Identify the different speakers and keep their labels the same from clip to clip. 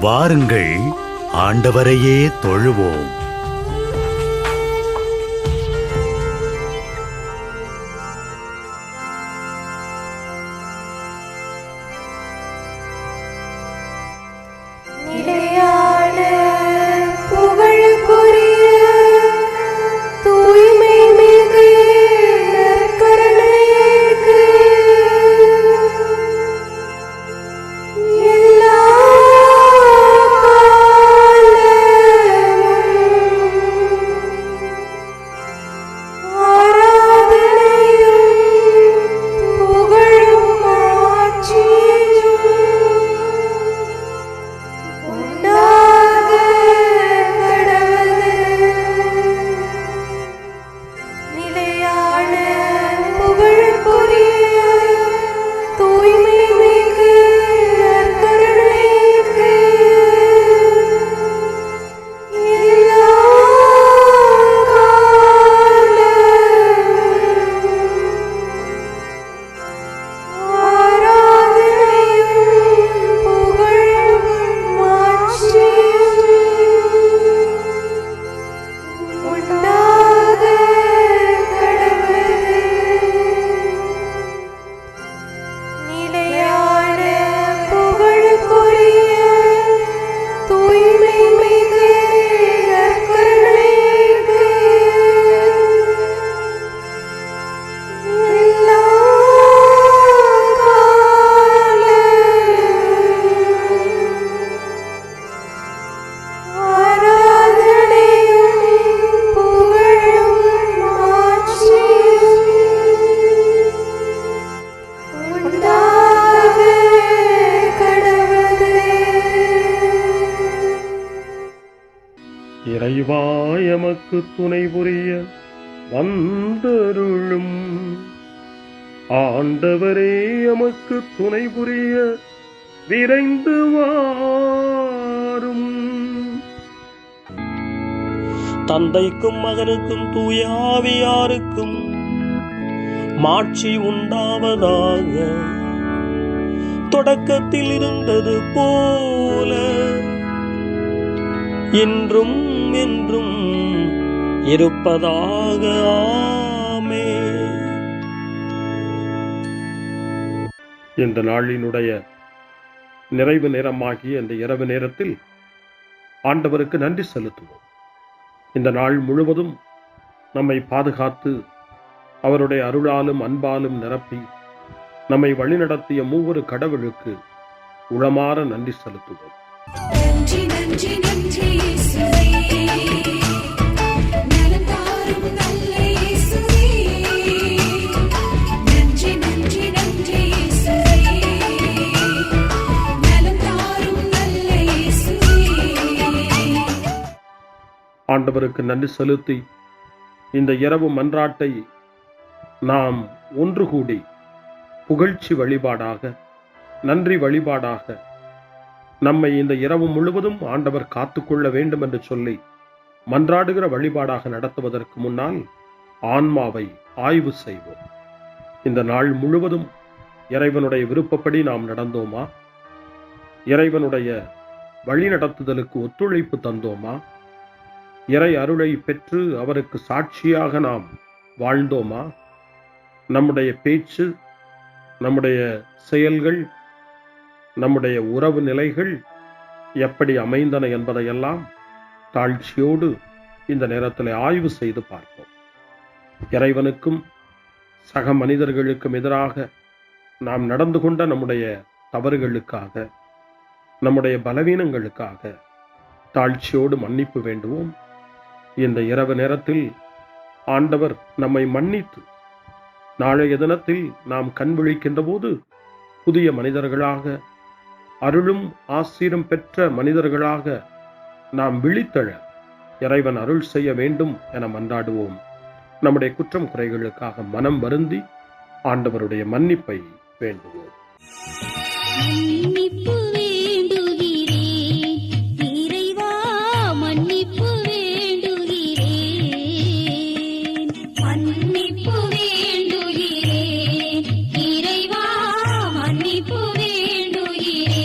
Speaker 1: வாருங்கள், ஆண்டவரையே தொழுவோம்.
Speaker 2: இறைவா எமக்கு துணை புரிய வந்தருளும். ஆண்டவரே எமக்கு துணை புரிய விரைந்து வாரும்.
Speaker 3: தந்தைக்கும் மகனுக்கும் தூய ஆவியாருக்கும் மாட்சி உண்டாவதாக. தொடக்கத்தில் இருந்தது போல இன்றும் என்றும் இருப்பதாக. ஆமென்.
Speaker 2: இந்த நாளினுடைய நிறைவு நேரமாகிய இந்த இரவு நேரத்தில் ஆண்டவருக்கு நன்றி செலுத்துவோம். இந்த நாள் முழுவதும் நம்மை பாதுகாத்து அவருடைய அருளாலும் அன்பாலும் நிரப்பி நம்மை வழிநடத்திய மூவொரு கடவுளுக்கு உளமாற நன்றி செலுத்துவோம்.
Speaker 4: நன்றி நன்றி நன்றி இயேசுவே, நலம் தாரும் நல்ல இயேசுவே. நன்றி நன்றி நன்றி இயேசுவே, நலம் தாரும் நல்ல இயேசுவே.
Speaker 2: ஆண்டவருக்கு நன்றி செலுத்தி இந்த இரவு மன்றாட்டை நாம் ஒன்று கூடி புகழ்ச்சி வழிபாடாக, நன்றி வழிபாடாக நம்மை இந்த இரவு முழுவதும் ஆண்டவர் காத்துக்கொள்ள வேண்டும் என்று சொல்லி மன்றாடுகிற வழிபாடாக நடத்துவதற்கு முன்னால் ஆன்மாவை ஆய்வு செய்வோம். இந்த நாள் முழுவதும் இறைவனுடைய விருப்பப்படி நாம் நடந்தோமா? இறைவனுடைய வழிநடத்துதலுக்கு ஒத்துழைப்பு தந்தோமா? இறை அருளை பெற்று அவருக்கு சாட்சியாக நாம் வாழ்ந்தோமா? நம்முடைய பேச்சு, நம்முடைய செயல்கள், நம்முடைய உறவு நிலைகள் எப்படி அமைந்தன என்பதையெல்லாம் தாழ்ச்சியோடு இந்த நேரத்தில் ஆய்வு செய்து பார்ப்போம். இறைவனுக்கும் சக மனிதர்களுக்கும் எதிராக நாம் நடந்து கொண்ட நம்முடைய தவறுகளுக்காக, நம்முடைய பலவீனங்களுக்காக தாழ்ச்சியோடு மன்னிப்பு வேண்டுவோம். இந்த இரவு நேரத்தில் ஆண்டவர் நம்மை மன்னித்து நாளைய தினத்தில் நாம் கண் விழிக்கின்ற போது புதிய மனிதர்களாக, அருளும் ஆசீரும் பெற்ற மனிதர்களாக நாம் விழித்தெழ இறைவன் அருள் செய்ய வேண்டும் என மன்றாடுவோம். நம்முடைய குற்றம் குறைகளுக்காக மனம் வருந்தி ஆண்டவருடைய மன்னிப்பை வேண்டுவோம்.
Speaker 4: மன்னிப்பு வேண்டுகிறேன் இறைவா, மன்னிப்பு வேண்டுகிறேன். மன்னிப்பு வேண்டுகிறேன் இறைவா, மன்னிப்பு வேண்டுகிறேன்.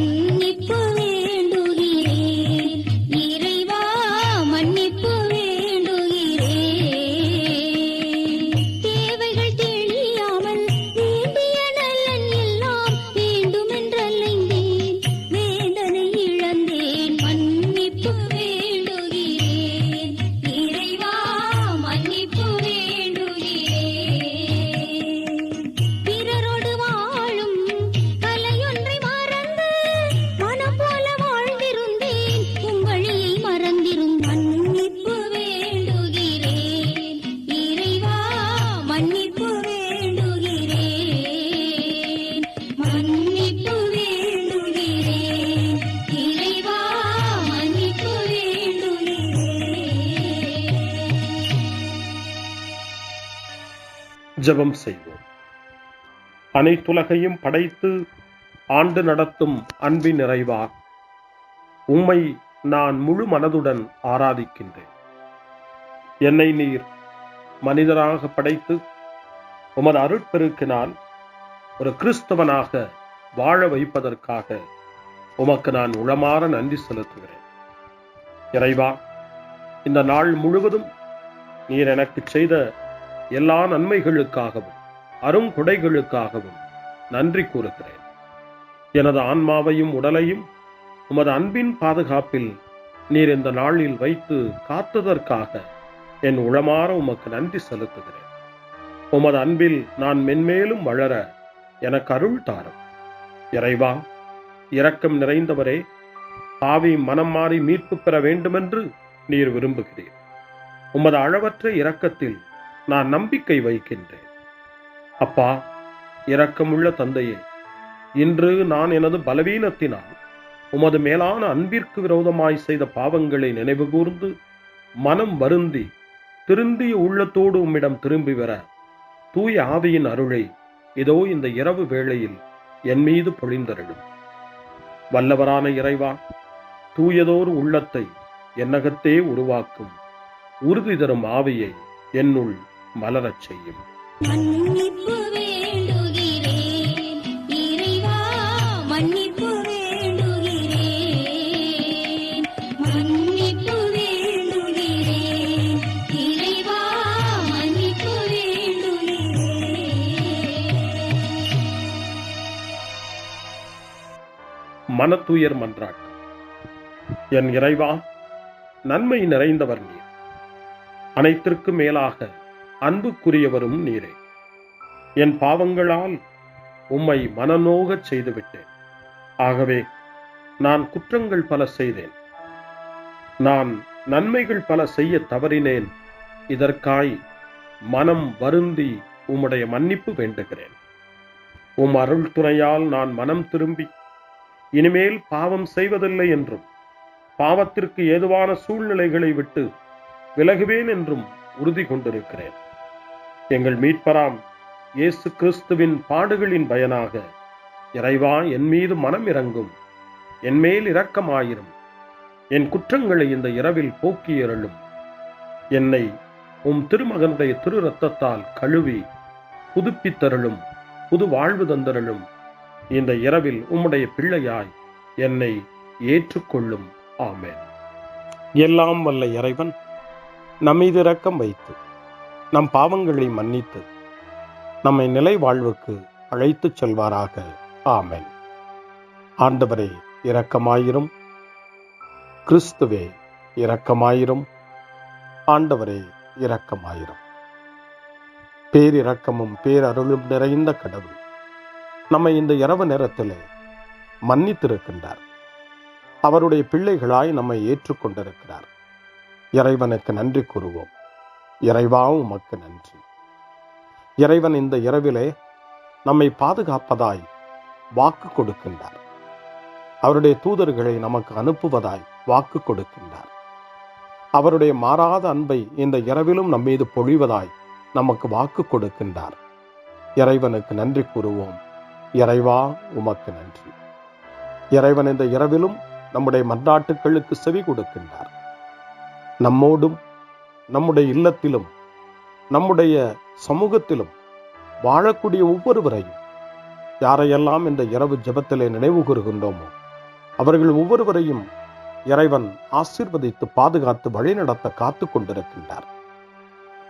Speaker 4: மன்னிப்பு வேண்டுகிறேன் இறைவா மன்னிப்பு வேண்டுகிறேன் தேவைகள் தெரியாமல் வேண்டிய நலன் எல்லாம் வேண்டுமென்றலைந்தேன் வேதனை இழந்தேன் மன்னிப்பு வேண்டுகிறேன் இறைவா மன்னிப்பு வேண்டுகிறேன் பிறரோடு வாழும் கலையொன்றை மறந்து மனம் போல வாழ்ந்திருந்தேன் உம் வழியை மறந்திரும் மன்னிப்பு வேண்டுகிறேன் இறைவா மன்னிப்பு வேண்டுகிறேன் மன்னிப்பு வேண்டுகிறேன் இறைவா மன்னிப்பு வேண்டுகிறேன்.
Speaker 2: ஜெபம் செய்வோம். அனைத்துலகையும் படைத்து ஆண்டு நடத்தும் அன்பின் நிறைவா, உம்மை நான் முழு மனதுடன் ஆராதிக்கின்றேன். என்னை நீர் மனிதராக படைத்து உமது அருட்பெருக்கினால் ஒரு கிறிஸ்தவனாக வாழ வைப்பதற்காக உமக்கு நான் உளமாற நன்றி செலுத்துகிறேன். இறைவா, இந்த நாள் முழுவதும் நீர் எனக்கு செய்த எல்லா நன்மைகளுக்காகவும் அருங்கொடைகளுக்காகவும் நன்றி கூறுகிறேன். எனது ஆன்மாவையும் உடலையும் உமது அன்பின் பாதுகாப்பில் நீர் இந்த நாளில் வைத்து காத்ததற்காக என் உளமாற உமக்கு நன்றி செலுத்துகிறேன். உமது அன்பில் நான் மென்மேலும் வளர எனக்கு அருள் தாரும். இறைவா, இரக்கம் நிறைந்தவரே, பாவி மனம் மாறி மீட்பு பெற வேண்டுமென்று நீர் விரும்புகிறீர். உமது அளவற்ற இரக்கத்தில் நான் நம்பிக்கை வைக்கின்றேன். அப்பா, இரக்கமுள்ள தந்தையே, இன்று நான் எனது பலவீனத்தினால் உமது மேலான அன்பிற்கு விரோதமாய் செய்த பாவங்களை நினைவு கூர்ந்து மனம் வருந்தி திருந்திய உள்ளத்தோடு உம்மிடம் திரும்பி வர தூய ஆவியின் அருளை இதோ இந்த இரவு வேளையில் என் மீது பொழிந்தருளும். வல்லவரான இறைவா, தூயதோர் உள்ளத்தை என்னகத்தே உருவாக்கும் உறுதி தரும் ஆவியை என்னுள் மலரச் செய்யும்.
Speaker 4: மன்னிப்பு வேண்டுகிறேன் இறைவா மன்னிப்பு வேண்டுகிறேன் மன்னிப்பு வேண்டுகிறேன் இறைவா மன்னிப்பு வேண்டுகிறேன்.
Speaker 2: மனத்துயர் மன்றாட்டு. என் இறைவா, நன்மை நிறைந்தவர் நீர், அனைத்திற்கும் மேலாக அன்புக்குரியவரும் நீரே. என் பாவங்களால் உம்மை மனநோகச் செய்துவிட்டேன். ஆகவே நான் குற்றங்கள் பல செய்தேன். நான் நன்மைகள் பல செய்ய தவறினேன். இதற்காய் மனம் வருந்தி உம்முடைய மன்னிப்பு வேண்டுகிறேன். உம் அருள் துணையால் நான் மனம் திரும்பி இனிமேல் பாவம் செய்வதில்லை என்றும் பாவத்திற்கு ஏதுவான சூழ்நிலைகளை விட்டு விலகுவேன் என்றும் உறுதி கொண்டிருக்கிறேன். எங்கள் மீட்பராம் இயேசு கிறிஸ்துவின் பாடுகளின் பயனாக இறைவா, என் மீது மனம் இறங்கும், என் மேல் இரக்கமாயிரும். என் குற்றங்களை இந்த இரவில் போக்கி அருளும். என்னை உம் திருமகனுடைய திரு இரத்தத்தால் கழுவி புதுப்பித்தருளும், புது வாழ்வு தந்தருளும். இந்த இரவில் உம்முடைய பிள்ளையாய் என்னை ஏற்றுக்கொள்ளும். ஆமென். எல்லாம் வல்ல இறைவன் நம்மீது இரக்கம் வைத்து நம் பாவங்களை மன்னித்து நம்மை நிலை வாழ்வுக்கு அழைத்துச் செல்வாராக. ஆமென். ஆண்டவரே இரக்கமாயிரும். கிறிஸ்துவே இரக்கமாயிரும். ஆண்டவரே இரக்கமாயிரும். பேரிரக்கமும் பேரருளும் நிறைந்த கடவுள் நம்மை இந்த இரவு நேரத்திலே மன்னித்திருக்கின்றார். அவருடைய பிள்ளைகளாய் நம்மை ஏற்றுக்கொண்டிருக்கிறார். இறைவனுக்கு நன்றி கூறுவோம். இறைவா, உமக்கு நன்றி. இறைவன் இந்த இரவிலே நம்மை பாதுகாப்பதாய் வாக்கு கொடுக்கின்றார். அவருடைய தூதர்களை நமக்கு அனுப்புவதாய் வாக்கு கொடுக்கின்றார். அவருடைய மாறாத அன்பை இந்த இரவிலும் நம்மீது பொழிவதாய் நமக்கு வாக்கு கொடுக்கின்றார். இறைவனுக்கு நன்றி கூறுவோம். இறைவா, உமக்கு நன்றி. இறைவன் இந்த இரவிலும் நம்முடைய மன்றாட்டுக்களுக்கு செவி கொடுக்கின்றார். நம்மோடும் நம்முடைய இல்லத்திலும் நம்முடைய சமூகத்திலும் வாழக்கூடிய ஒவ்வொருவரையும் யாரையெல்லாம் இந்த இரவு ஜெபத்திலே நினைவு கூறுகின்றோமோ அவர்கள் ஒவ்வொருவரையும் இறைவன் ஆசீர்வதித்து பாதுகாத்து வழிநடத்த காத்து கொண்டிருக்கின்றார்.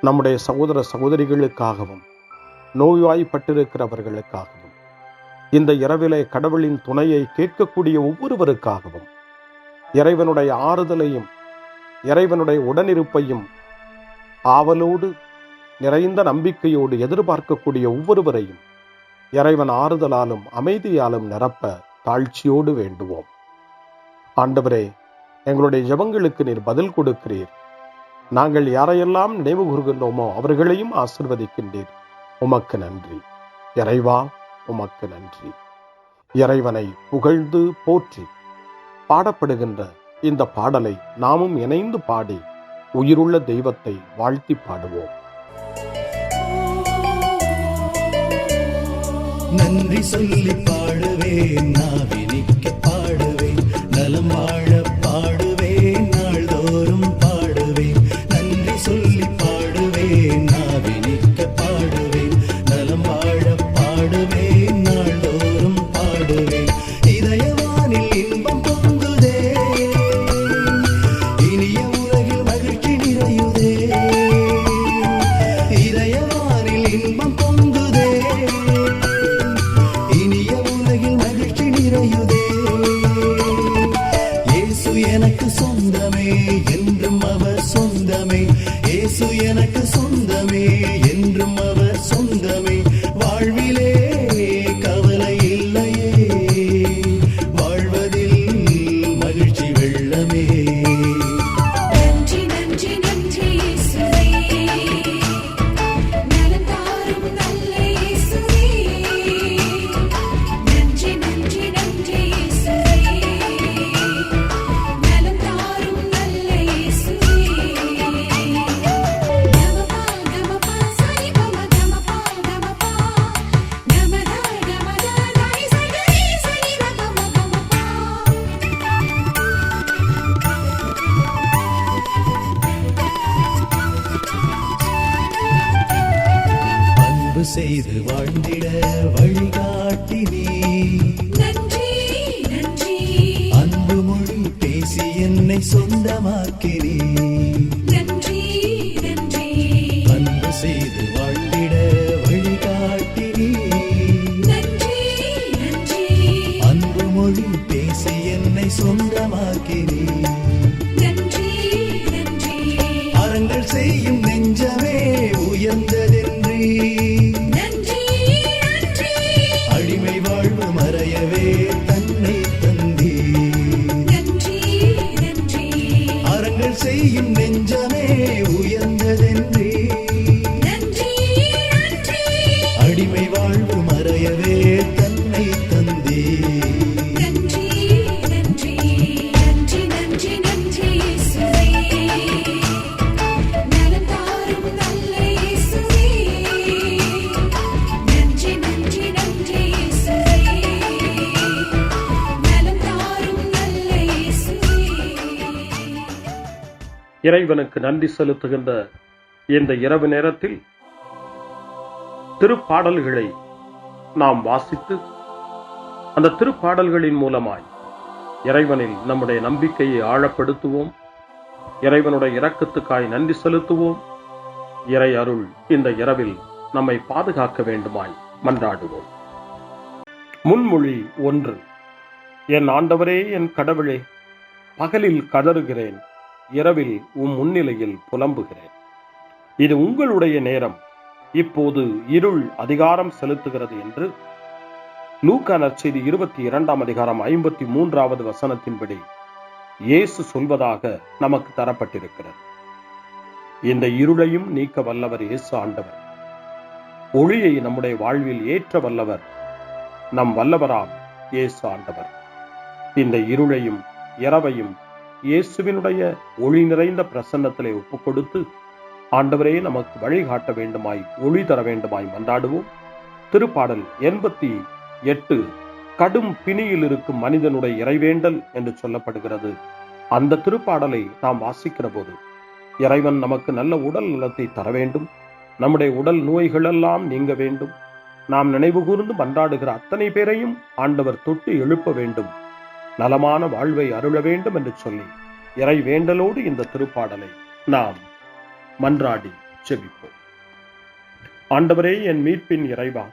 Speaker 2: நம்முடைய சகோதர சகோதரிகளுக்காகவும் நோய்வாய்ப்பட்டிருக்கிறவர்களுக்காகவும் இந்த இரவிலே கடவுளின் துணையை கேட்கக்கூடிய ஒவ்வொருவருக்காகவும் இறைவனுடைய ஆறுதலையும் இறைவனுடைய உடனிருப்பையும் ஆவலோடு நிறைந்த நம்பிக்கையோடு எதிர்பார்க்கக்கூடிய ஒவ்வொருவரையும் இறைவன் ஆறுதலாலும் அமைதியாலும் நிரப்ப தாழ்ச்சியோடு வேண்டுவோம். ஆண்டவரே, எங்களுடைய ஜெபங்களுக்கு நீர் பதில் கொடுக்கிறீர். நாங்கள் யாரையெல்லாம் நினைவு கூறுகின்றோமோ அவர்களையும் ஆசீர்வதிக்கின்றீர். உமக்கு நன்றி. இறைவா, உமக்கு நன்றி. இறைவனை புகழ்ந்து போற்றி பாடப்படுகின்ற இந்த பாடலை நாமும் இணைந்து பாடி உயிருள்ள தெய்வத்தை வாழ்த்தி பாடுவோம்.
Speaker 5: நன்றி சொல்லி பாடுவேன், நாவினிக்க பாடுவேன், நலம் வாழ பாடுவேன், நாள்தோறும் பாடுவேன். நன்றி சொல்லி பாடுவேன், நாவினிக்க பாடுவேன், நலம் வாழ பாடுவேன், நாள்தோறும் பாடுவேன். இதயவானில் இன்பம் பொங்குதே, இனிய உலகில் மகிழ்ச்சி நிறையுதே. இதயவானில் இன்பம் பொங்குதே, இனிய உலகில் மகிழ்ச்சி நிறையுதே. இயேசு எனக்கு சொந்தமே, என்றும் அவர் சொந்தமே. இயேசு எனக்கு சொந்தமே, என்றும் அவர் சொந்தமே. வாழ்விலே கவலை இல்லையே, வாழ்வதில் மகிழ்ச்சி வெள்ளமே.
Speaker 4: நன்றி நன்றி நன்றி இயேசுவே, நலம் தாரும் நல்ல இயேசுவே. நன்றி நன்றி நன்றி இயேசுவே, நலம் தாரும் நல்ல இயேசுவே. கமபா கமபா சரி கமபா கமபா கமதா கமதா தாய் சரி சரி கமபா.
Speaker 5: அன்பு செய்து வாழ்ந்திட வழிகாட்டி நீ,
Speaker 4: நன்றி நன்றி
Speaker 5: அன்பு மொழி பேசி என்னை சொந்தமாக்கி நீ.
Speaker 4: நன்றி நன்றி
Speaker 5: அன்பு செய்து வாழ்ந்திட வழிகாட்டி நீ,
Speaker 4: நன்றி நன்றி
Speaker 5: அன்பு மொழி பேசி என்னை சொந்தமாக்கி நீ.
Speaker 4: நன்றி நன்றி
Speaker 5: அறங்கள் செய்யும் நெஞ்சமே உயர்ந்ததென்றி,
Speaker 4: நன்றி நன்றி
Speaker 5: அடிமை வாழ்வு மறையவே தன்னை தந்தி.
Speaker 4: நன்றி நன்றி
Speaker 5: அறங்கள் செய்யும் நெஞ்சமே உயர்ந்ததென்றி,
Speaker 4: நன்றி நன்றி
Speaker 5: அடிமை வாழ்வு மறையவே தன்னை தந்தி.
Speaker 4: நன்றி நன்றி நன்றி நன்றி நன்றி இயேசுவே, நலம் தாரும் நல்ல இயேசுவே. நன்றி நன்றி நன்றி இயேசுவே, நலம் தாரும் நல்ல இயேசுவே.
Speaker 2: இறைவனுக்கு நன்றி செலுத்துகின்ற இந்த இரவு நேரத்தில் திருப்பாடல்களை நாம் வாசித்து அந்த திருப்பாடல்களின் மூலமாய் இறைவனில் நம்முடைய நம்பிக்கையை ஆழப்படுத்துவோம். இறைவனுடைய இரக்கத்துக்காய் நன்றி செலுத்துவோம். இறை அருள் இந்த இரவில் நம்மை பாதுகாக்க வேண்டுமாய் மன்றாடுவோம். முன்மொழி 1. என் ஆண்டவரே, என் கடவுளே, பகலில் கதறுகிறேன், இரவில் முன்னிலையில் புலம்புகிறேன். இது உங்களுடைய நேரம், இப்போது இருள் அதிகாரம் செலுத்துகிறது என்று லூக்கா நற்செய்தி 22 வசனத்தின்படி இயேசு சொல்வதாக நமக்கு தரப்பட்டிருக்கிறது. இந்த இருளையும் நீக்க வல்லவர் இயேசு ஆண்டவர். ஒளியை நம்முடைய வாழ்வில் ஏற்ற வல்லவர் நம் வல்லவராம் இயேசு ஆண்டவர். இந்த இருளையும் இரவையும் இயேசுவினுடைய ஒளி நிறைந்த பிரசன்னத்திலே ஒப்புக் கொடுத்து ஆண்டவரே நமக்கு வழிகாட்ட வேண்டுமாய் ஒளி தர வேண்டுமாய் மன்றாடுவோம். திருப்பாடல் 88 கடும் பிணியில் இருக்கும் மனிதனுடைய இறைவேண்டல் என்று சொல்லப்படுகிறது. அந்த திருப்பாடலை நாம் வாசிக்கிற போது இறைவன் நமக்கு நல்ல உடல் நலத்தை தர வேண்டும், நம்முடைய உடல் நோய்கள் எல்லாம் நீங்க வேண்டும், நாம் நினைவு கூர்ந்து மன்றாடுகிற அத்தனை பேரையும் ஆண்டவர் தொட்டு எழுப்ப வேண்டும். நலமான வாழ்வை அருள வேண்டும் என்று சொல்லி இறை வேண்டலோடு இந்த திருப்பாடலை நாம் மன்றாடி ஜெபிப்போம். ஆண்டவரே, என் மீட்பின் இறைவா,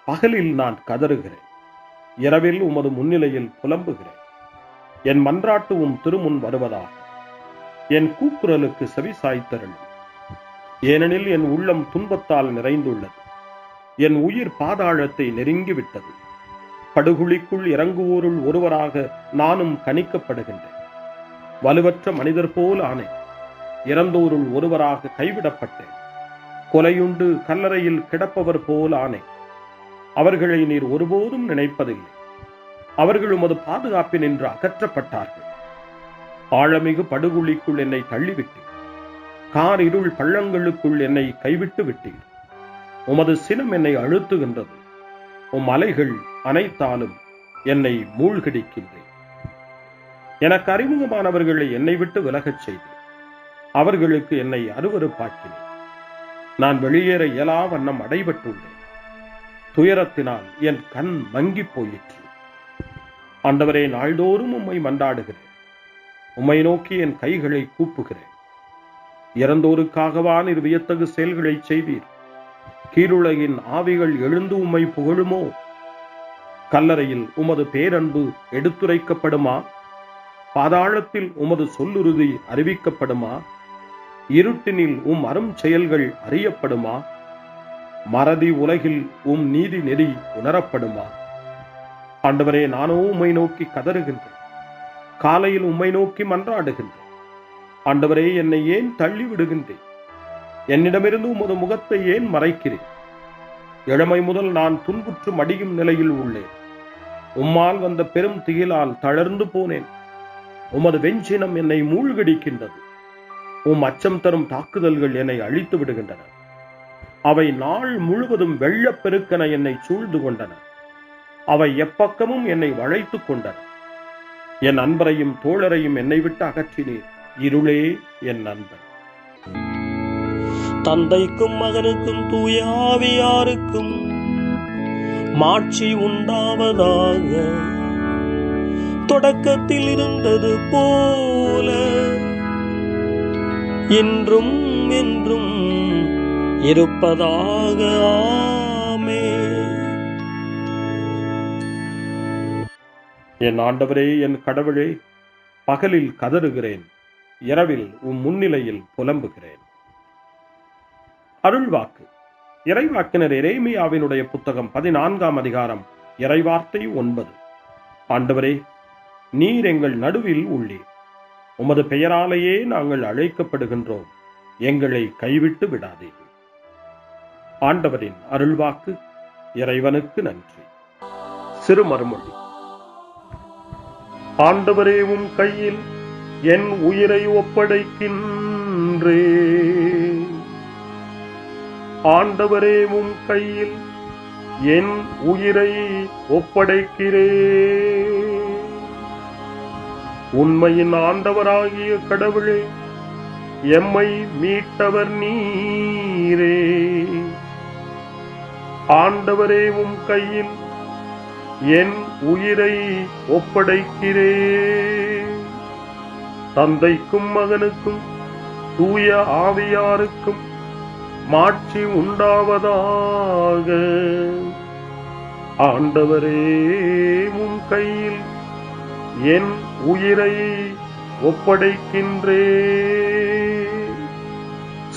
Speaker 2: பகலில் நான் கதறுகிறேன், இரவில் உமது முன்னிலையில் புலம்புகிறேன். என் மன்றாட்டு திருமுன் வருவதாக என் கூக்குரலுக்கு செவி சாய்த்தருளும். ஏனெனில் என் உள்ளம் துன்பத்தால் நிறைந்துள்ளது, என் உயிர் பாதாளத்தை நெருங்கிவிட்டது. படுகுழிக்குள் இறங்குவோருள் ஒருவராக நானும் கணிக்கப்படுகின்றேன். வலுவற்ற மனிதர் போல் ஆனேன், இறந்தோருள் ஒருவராக கைவிடப்பட்டேன். கொலையுண்டு கல்லறையில் கிடப்பவர் போல் ஆனேன். அவர்களை நீர் ஒருபோதும் நினைப்பதில்லை. அவர்கள் உமது பாதுகாப்பினின்று அகற்றப்பட்டார்கள். ஆழமிகு படுகுழிக்குள் என்னை தள்ளிவிட்டீர். கார் இருள் பள்ளங்களுக்குள் என்னை கைவிட்டு விட்டீர். உமது சினம் என்னை அழுத்துகின்றது. உம் அலைகள் அனைத்தாலும் என்னை மூழ்கடிக்கின்றேன். எனக்கு அறிமுகமானவர்களை என்னை விட்டு விலகச் செய்தேன். அவர்களுக்கு என்னை அருவருப்பாக்கினேன். நான் வெளியேற இயலா வண்ணம் அடைபட்டுள்ளேன். துயரத்தினால் என் கண் மங்கி போயிற்று. ஆண்டவரே, நாள்தோறும் உம்மை மன்றாடுகிறேன். உம்மை நோக்கி என் கைகளை கூப்புகிறேன். இறந்தோருக்காகவா நீர் வியத்தகு செயல்களை செய்வீர்? கீழுலகின் ஆவிகள் எழுந்து உம்மை புகழுமோ? கல்லறையில் உமது பேரன்பு எடுத்துரைக்கப்படுமா? பாதாளத்தில் உமது சொல்லுறுதி அறிவிக்கப்படுமா? இருட்டினில் அரும் செயல்கள் அறியப்படுமா? மறதி உலகில் நீதி நெறி உணரப்படுமா? ஆண்டவரே, நானோ உம்மை நோக்கி கதறுகின்றேன். காலையில் உம்மை நோக்கி மன்றாடுகின்றேன். ஆண்டவரே, என்னை ஏன் தள்ளி விடுகின்றேன்? என்னிடமிருந்து உமது முகத்தை ஏன் மறைக்கிறேன்? இளமை முதல் நான் துன்புற்று மடியும் நிலையில் உள்ளேன். உம்மால் வந்த பெரும் திகிலால் தளர்ந்து போனேன். உமது வெஞ்சினம் என்னை மூழ்கடிக்கின்றது. உம் அச்சம் தரும் தாக்குதல்கள் என்னை அழித்து விடுகின்றன. அவை நாள் முழுவதும் வெள்ளப்பெருக்கென என்னை சூழ்ந்து கொண்டன. அவை எப்பக்கமும் என்னை வளைத்துக் கொண்டன. என் அன்பரையும் தோழரையும் என்னை விட்டு அகற்றினீர். இருளே என் நண்பன்.
Speaker 3: தந்தைக்கும் மகனுக்கும் தூய ஆவியாருக்கும் மாட்சி உண்டாவதாக. தொடக்கத்தில் இருந்தது போல இன்றும் என்றும் இருப்பதாக. ஆமென்.
Speaker 2: என் ஆண்டவரே, என் கடவுளே, பகலில் கதறுகிறேன், இரவில் முன்னிலையில் புலம்புகிறேன். அருள்வாக்கு. இறைவாக்கினர் எரேமியாவினுடைய புத்தகம் 14ஆம் அதிகாரம் இறைவார்த்தை 9. ஆண்டவரே, நீர் எங்கள் நடுவில் உள்ளீர். உமது பெயராலேயே நாங்கள் அழைக்கப்படுகின்றோம். எங்களை கைவிட்டு விடாதீர்கள். ஆண்டவரின் அருள்வாக்கு. இறைவனுக்கு நன்றி. சிறு மறுமொழி. ஆண்டவரே, உம் கையில் என் உயிரை ஒப்படைக்கின்றேன். ஆண்டவரே, உம் கையில் என் உயிரை ஒப்படைக்கிறேன். உண்மையின் ஆண்டவராகிய கடவுளே, எம்மை மீட்டவர் நீரே. ஆண்டவரே, உம் கையில் என் உயிரை ஒப்படைக்கிறேன். தந்தைக்கும் மகனுக்கும் தூய ஆவியாருக்கும் மாட்சி உண்டாவதாக. ஆண்டவரே, உம் கையில் என் உயிரை ஒப்படைக்கின்றேன்.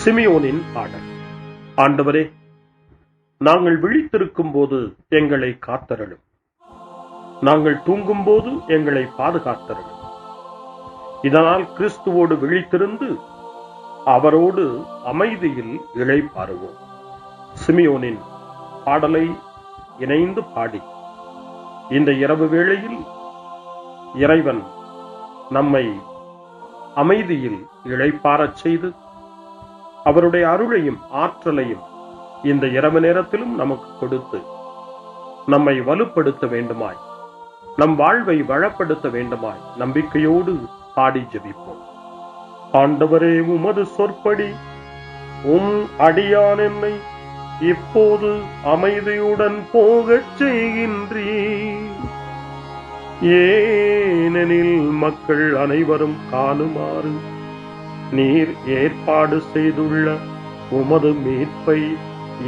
Speaker 2: சிமியோனின் பாடல். ஆண்டவரே, நாங்கள் விழித்திருக்கும் போது எங்களை காத்தருளும். நாங்கள் தூங்கும் போது எங்களை பாதுகாத்தருளும். இதனால் கிறிஸ்துவோடு விழித்திருந்து அவரோடு அமைதியில் இளைப்பாறுவோம். சிமியோனின் பாடலை இணைந்து பாடி இந்த இரவு வேளையில் இறைவன் நம்மை அமைதியில் இளைப்பாறச் செய்து அவருடைய அருளையும் ஆற்றலையும் இந்த இரவு நேரத்திலும் நமக்கு கொடுத்து நம்மை வலுப்படுத்த வேண்டுமாய், நம் வாழ்வை வளப்படுத்த வேண்டுமாய் நம்பிக்கையோடு பாடி ஜெபிப்போம். ஆண்டவரே, உமது சொற்படி உம் அடியான் என்னை இப்போது அமைதியுடன் போகச் செய்கின்றீர். ஏனெனில் மக்கள் அனைவரும் காணுமாறு நீர் ஏற்பாடு செய்துள்ள உமது மீட்பை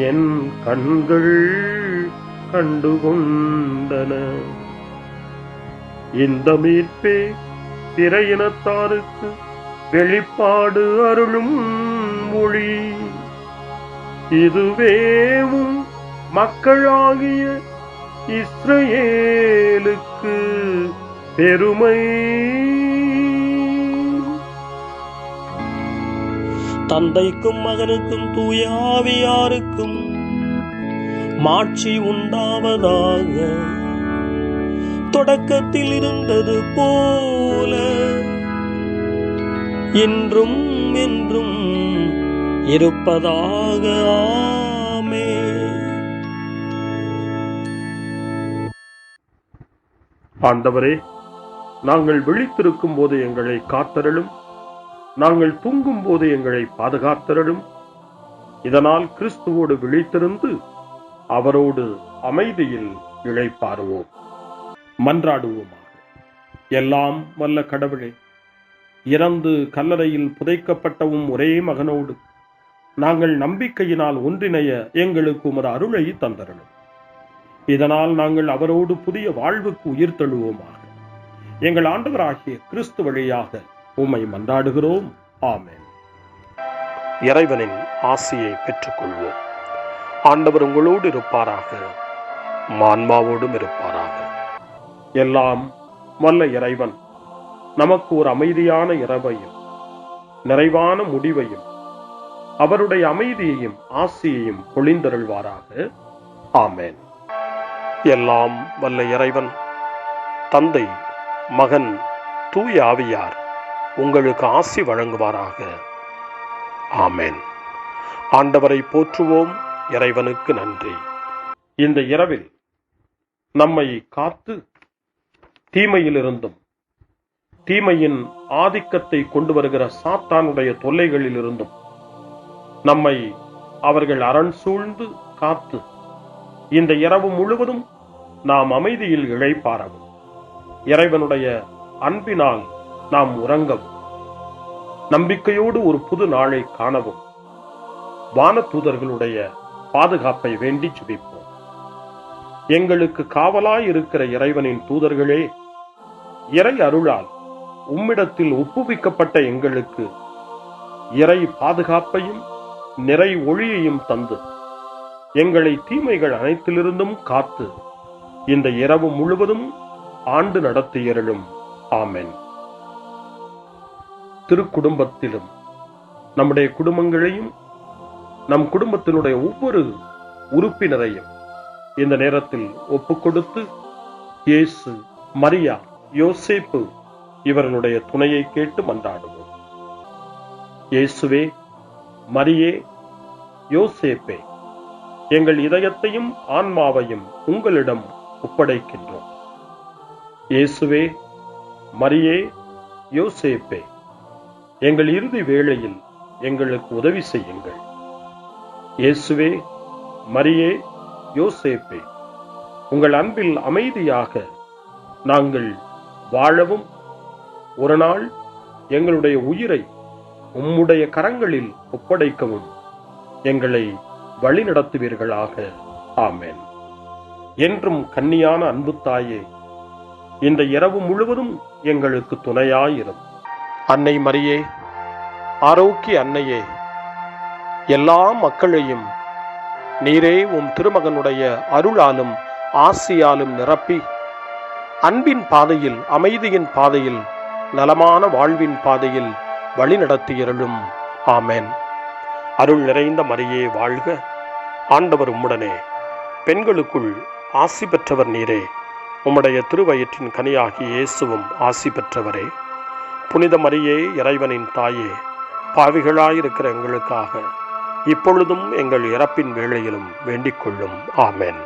Speaker 2: என் கண்கள் கண்டுகொண்டன. இந்த மீட்பே பிற இனத்தாருக்கு வெளிப்பாடு அருளும் மொழி. இதுவேவும் மக்களாகிய இஸ்ரவேலுக்கு பெருமை.
Speaker 3: தந்தைக்கும் மகனுக்கும் தூய ஆவியாருக்கும் மாட்சி உண்டாவதாக. தொடக்கத்தில் இருந்தது போல இன்றும் என்றும் இருப்பதாக. ஆமென்.
Speaker 2: ஆண்டவரே, நாங்கள் விழித்திருக்கும் போது எங்களை காத்தருளும், நாங்கள் தூங்கும் போது எங்களை பாதுகாத்தருளும். இதனால் கிறிஸ்துவோடு விழித்திருந்து அவரோடு அமைதியில் இளைப்பாறுவோம். மன்றாடுவோமாக. எல்லாம் வல்ல கடவுளே, இறந்து கல்லறையில் புதைக்கப்பட்டவும் ஒரே மகனோடு நாங்கள் நம்பிக்கையினால் ஒன்றிணைய எங்களுக்கு உமது அருளை தந்தருளும். இதனால் நாங்கள் அவரோடு புதிய வாழ்வுக்கு உயிர் தழுவோமாக. எங்கள் ஆண்டவராகிய கிறிஸ்து வழியாக உம்மை மன்றாடுகிறோம். ஆமென். இறைவனின் ஆசியை பெற்றுக்கொள்வோம். ஆண்டவர் உங்களோடு இருப்பாராக, ஆன்மாவோடும் இருப்பாராக. எல்லாம் வல்ல இறைவன் நமக்கு ஒரு அமைதியான இரவையும் நிறைவான முடிவையும் அவருடைய அமைதியையும் ஆசியையும் பொழிந்தருள்வாராக. ஆமென். எல்லாம் வல்ல இறைவன் தந்தை, மகன், தூய ஆவியார் உங்களுக்கு ஆசி வழங்குவாராக. ஆமென். ஆண்டவரை போற்றுவோம். இறைவனுக்கு நன்றி. இந்த இரவில் நம்மை காத்து தீமையிலிருந்தும் தீமையின் ஆதிக்கத்தை கொண்டு வருகிற சாத்தானுடைய தொல்லைகளிலிருந்தும் நம்மை அவர்கள் அரண் சூழ்ந்து காத்து இந்த இரவு முழுவதும் நாம் அமைதியில் இளைப்பாறவும், இறைவனுடைய அன்பினால் நாம் உறங்கவும், நம்பிக்கையோடு ஒரு புது நாளை காணவும் வானதூதர்களுடைய பாதுகாப்பை வேண்டி ஜெபிப்போம். எங்களுக்கு காவலாய் இருக்கிற இறைவனின் தூதர்களே, இறை அருளால் உம்மிடத்தில் ஒப்புவிக்கப்பட்ட எங்களுக்கு இறை பாதுகாப்பையும் நிறை ஒளியையும் தந்து எங்களை தீமைகள் அனைத்திலிருந்தும் காத்து இந்த இரவு முழுவதும் ஆண்டு நடத்தியருளும். ஆமென். திருக்குடும்பத்திலும் நம்முடைய குடும்பங்களையும் நம் குடும்பத்தினுடைய ஒவ்வொரு உறுப்பினரையும் இந்த நேரத்தில் ஒப்புக்கொடுத்து இயேசு, மரியா, யோசேப்பு இவர்களுடைய துணையை கேட்டு மன்றாடுவோம். இயேசுவே, மரியே, யோசேப்பே, எங்கள் இதயத்தையும் ஆன்மாவையும் உங்களிடம் ஒப்படைக்கின்றோம். இயேசுவே, மரியே, யோசேப்பே, எங்கள் இறுதி வேளையில் எங்களுக்கு உதவி செய்யுங்கள். இயேசுவே, மரியே, யோசேப்பே, உங்கள் அன்பில் அமைதியாக நாங்கள் வாழவும் ஒரு நாள் எங்களுடைய உயிரை உம்முடைய கரங்களில் ஒப்படைக்கவும் எங்களை வழிநடத்துவீர்களாக. ஆமென். என்றும் கன்னியான அன்பு தாயே, இந்த இரவு முழுவதும் எங்களுக்கு துணையாயிரும். அன்னை மரியே, ஆரோக்கிய அன்னையே, எல்லா மக்களையும் நீரே உம் திருமகனுடைய அருளாலும் ஆசியாலும் நிரப்பி அன்பின் பாதையில், அமைதியின் பாதையில், நலமான வாழ்வின் பாதையில் வழிநடத்தியருளும். ஆமென். அருள் நிறைந்த மரியே வாழ்க, ஆண்டவர் உம்முடனே, பெண்களுக்குள் ஆசி பெற்றவர் நீரே, உம்முடைய திருவயிற்றின் கனியாகிய இயேசுவும் ஆசி பெற்றவரே. புனித மரியே, இறைவனின் தாயே, பாவிகளாயிருக்கிற எங்களுக்காக இப்பொழுதும் எங்கள் இறப்பின் வேளையிலும் வேண்டிக் கொள்ளும். ஆமென்.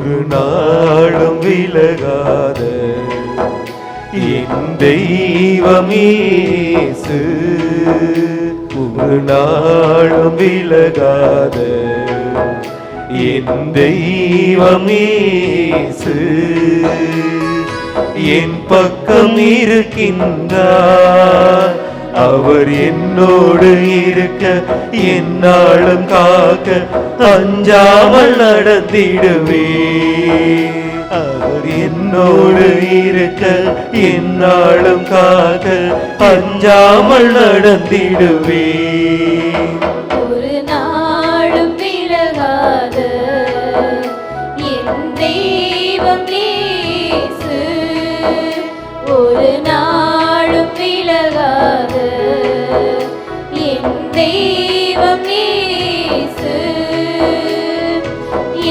Speaker 6: ஒரு நாளும் விலகாத என் தெய்வம் இயேசு, ஒரு நாளும் விலகாத என் தெய்வம் இயேசு, என் பக்கம் இருக்கின்றார். அவர் என்னோடு இருக்க என்னாலும் காக்க அஞ்சாமல் நடந்திடுவே. அவர் என்னோடு இருக்க என்னாலும் காக்க அஞ்சாமல் நடந்திடுவே.
Speaker 7: ஒரு நாளும் விலகாத என் தெய்வம் இயேசு, ஒரு நாளும் விலகாத என் தெய்வம் இயேசு,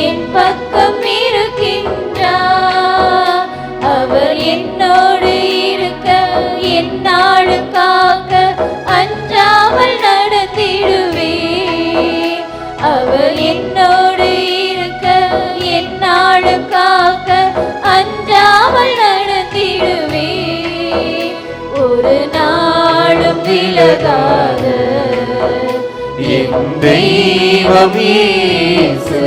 Speaker 7: என் பக்கம் இருக்கின்றார். அவர் என்னோடு இருக்க என்னாலும் காக்க அஞ்சாமல் நடந்திடுவே. அவர் என்னோடு இருக்க என்னாலும் காக்க அஞ்சாமல் நடந்திடுவே. ஒரு நாளும் விலகாத என் தெய்வம் இயேசு.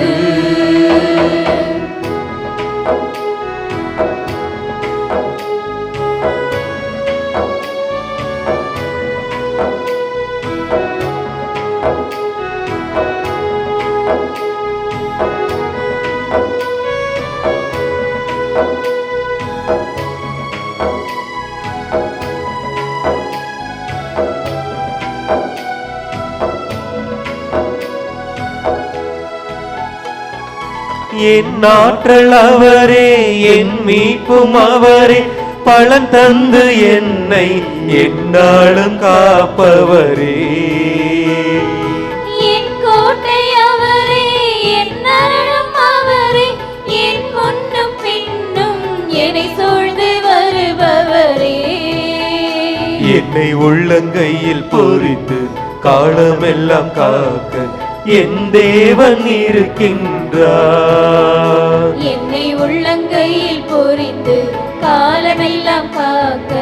Speaker 6: என் ஆற்றல் அவரே, என் மீட்பும் அவரே, பலன் தந்து என்னை என்னாலும் காப்பவரே.
Speaker 7: என் கோட்டை அவரே, என் அரணம் அவரே, என் முன்னும் பின்னும் என்னை சூழ்ந்து வருபவரே.
Speaker 6: என்னை உள்ளங்கையில் பொறித்து காலமெல்லாம் காக்க என் தேவன் இருக்கின்றார்.
Speaker 7: என்னை உள்ளங்கையில் பொறித்து காலமெல்லாம் காக்க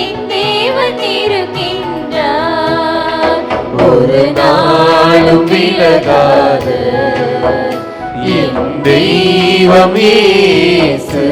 Speaker 7: என் தேவன் இருக்கின்றார். ஒரு நாளும் விலகாத என் தெய்வம் இயேசு.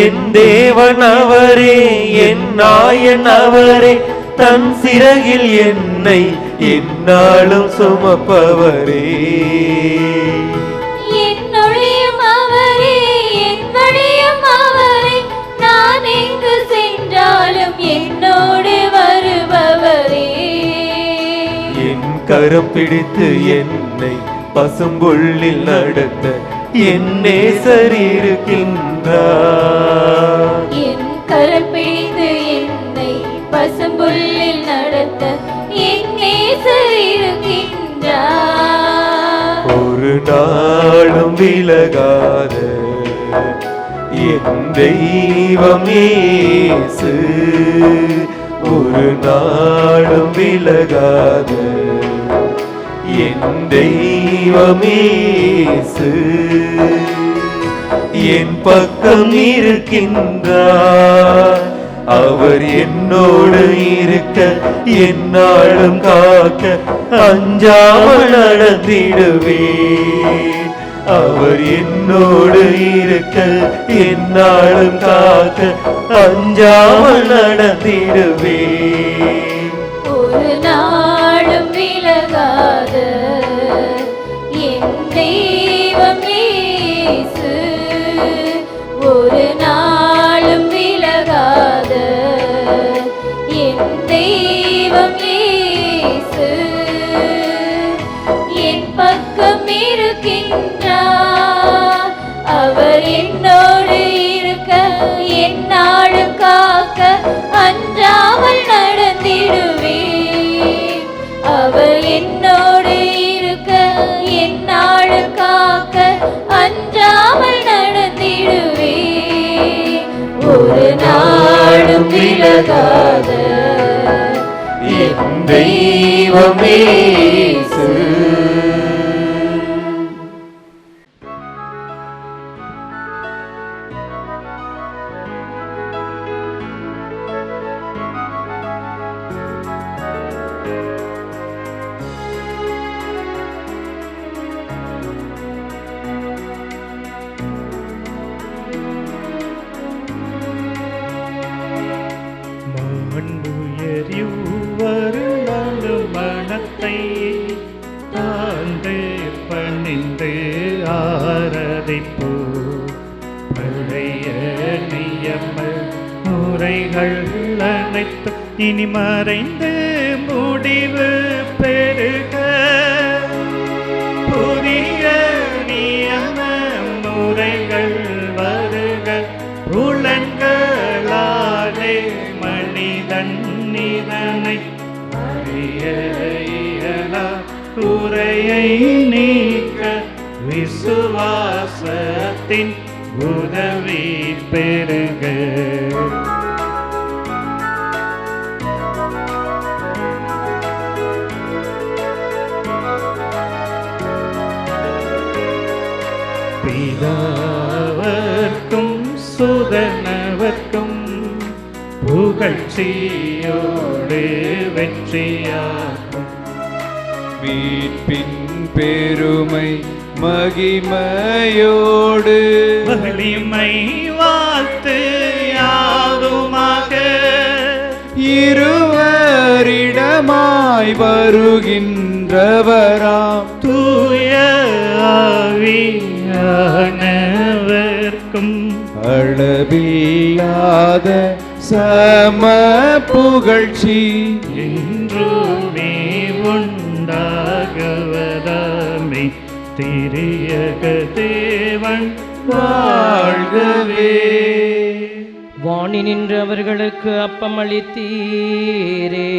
Speaker 6: என் தேவன் அவரே, என் நாயன் அவரே, தன் சிறகில் என்னை என்னாலும் சுமப்பவரே.
Speaker 7: என் ஒளியும் அவரே, என் வழியும் அவரே, நான் எங்கு சென்றாலும் என்னோடு வருபவரே.
Speaker 6: என் கரம் பிடித்து என்னை பசும்புள்ளில் நடத்த என் நேசர் இருக்கின்றார்.
Speaker 7: என் கரம் பிடித்து என்னை பசும்புல்லில் நடத்த என் நேசர் இருக்கின்றார்.
Speaker 6: ஒரு நாளும் விலகாத என் தெய்வம் இயேசு, ஒரு நாளும் விலகாத என் தெய்வம் இயேசு, என் பக்கம் இருக்கின்றார். அவர் என்னோடு இருக்க என்னாலும் காக்க அஞ்சாமல் நடந்திடுவே. அவர் என்னோடு இருக்க என்னாலும் காக்க அஞ்சாமல் நடந்திடுவே.
Speaker 7: ஒரு நாளும் விலகாத என் தெய்வம் இயேசு, ஒரு நாளும் விலகாத என் தெய்வம் இயேசு. என்னாலும் காக்க அஞ்சாமல் நடந்திடுவேன். அவர் என்னோடு இருக்க என்னாலும் காக்க அஞ்சாமல் நடந்திடுவேன். ஒரு நாளும் விலகாத என் தெய்வம் இயேசு.
Speaker 3: மாண்புயரிவ்வருளாலும் மனத்தை தாழ்ந்து பணிந்து ஆராதிப்போ. பழைய நியம முறைகள் அனைத்தும் இனி மறைந்து முடிவு பெறுக. புதிய நியம முறைகள் வருக. புலன்களாலே மனிதன் இதனை அறிய இயலா. குறையை நீக்க விசுவாசத்தின் உதவி பெறுக. பிதாவர்க்கும் சுதனவர்க்கும் புகழ்ச்சியோடு வெற்றியாகும்.
Speaker 6: மீட்பின் பெருமை மகிமையோடு
Speaker 3: வலிமை வாழ்த்து யாதுமாக.
Speaker 6: இருவரிடமாய் வருகின்றவராம்
Speaker 3: தூய ஆவியானவர்க்கும்
Speaker 6: அளவில்லாத சம புகழ்ச்சி
Speaker 3: என்றுமே உண்டாகவதாமே. திரியக தேவன்
Speaker 6: வாழ்கவே.
Speaker 8: வாணி நின்று அவர்களுக்கு அப்பம் அளித்தீரே.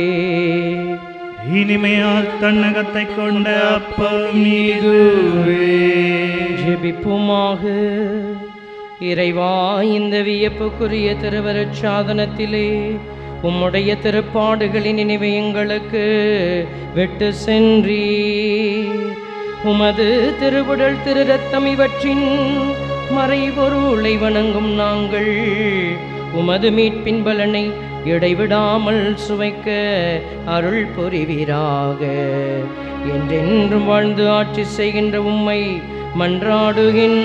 Speaker 3: இனிமையால் தன்னகத்தை கொண்ட அப்பம் இதுவே.
Speaker 8: ஜெபிப்புமாக. இறைவா, இந்த வியப்புக்குரிய திருவருட் சாதனத்திலே உம்முடைய திருப்பாடுகளின் நினைவை எங்களுக்கு விட்டு சென்றீர். உமது திருவுடல் திரு ரத்தம் இவற்றின் மறைபொருளை வணங்கும் நாங்கள் உமது மீட்பின் பலனை இடைவிடாமல் சுவைக்க அருள் புரிவீராக. என்றென்றும் வாழ்ந்து ஆட்சி செய்கின்ற உம்மை மன்றாடுகின்றோம்.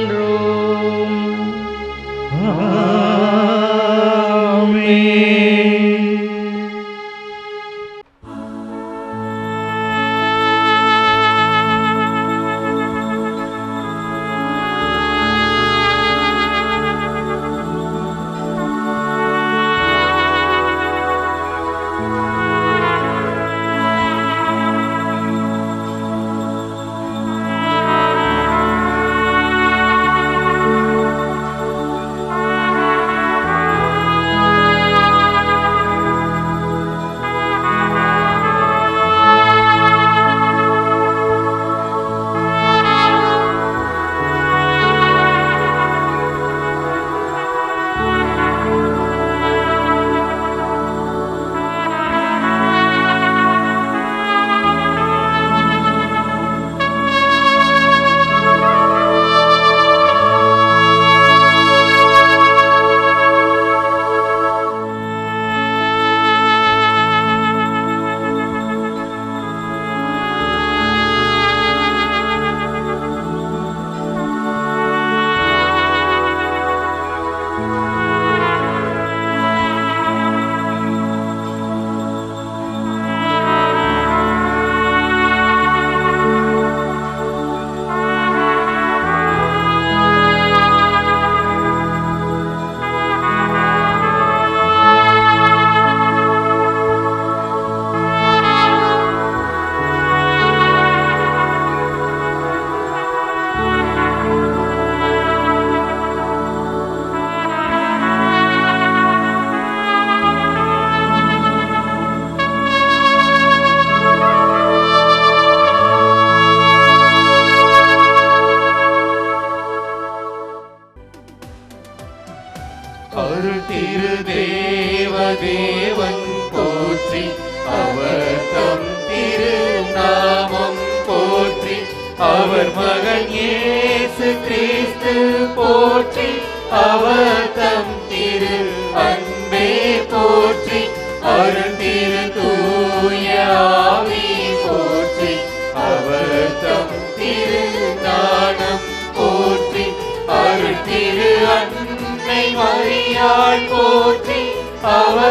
Speaker 7: திருதேவதேவன் போற்றி அவர் தம் திருநாமம் போற்றி அவர் மகன் இயேசு கிறிஸ்து போற்றி அவர் தம் திரு அன்பே போற்றி அருள் திரு தூய ஆவி போற்றி அவர் தம் திரு ஞானம் போற்றி அருள் திரு அன்னை மரியாள் போற்றி அவர்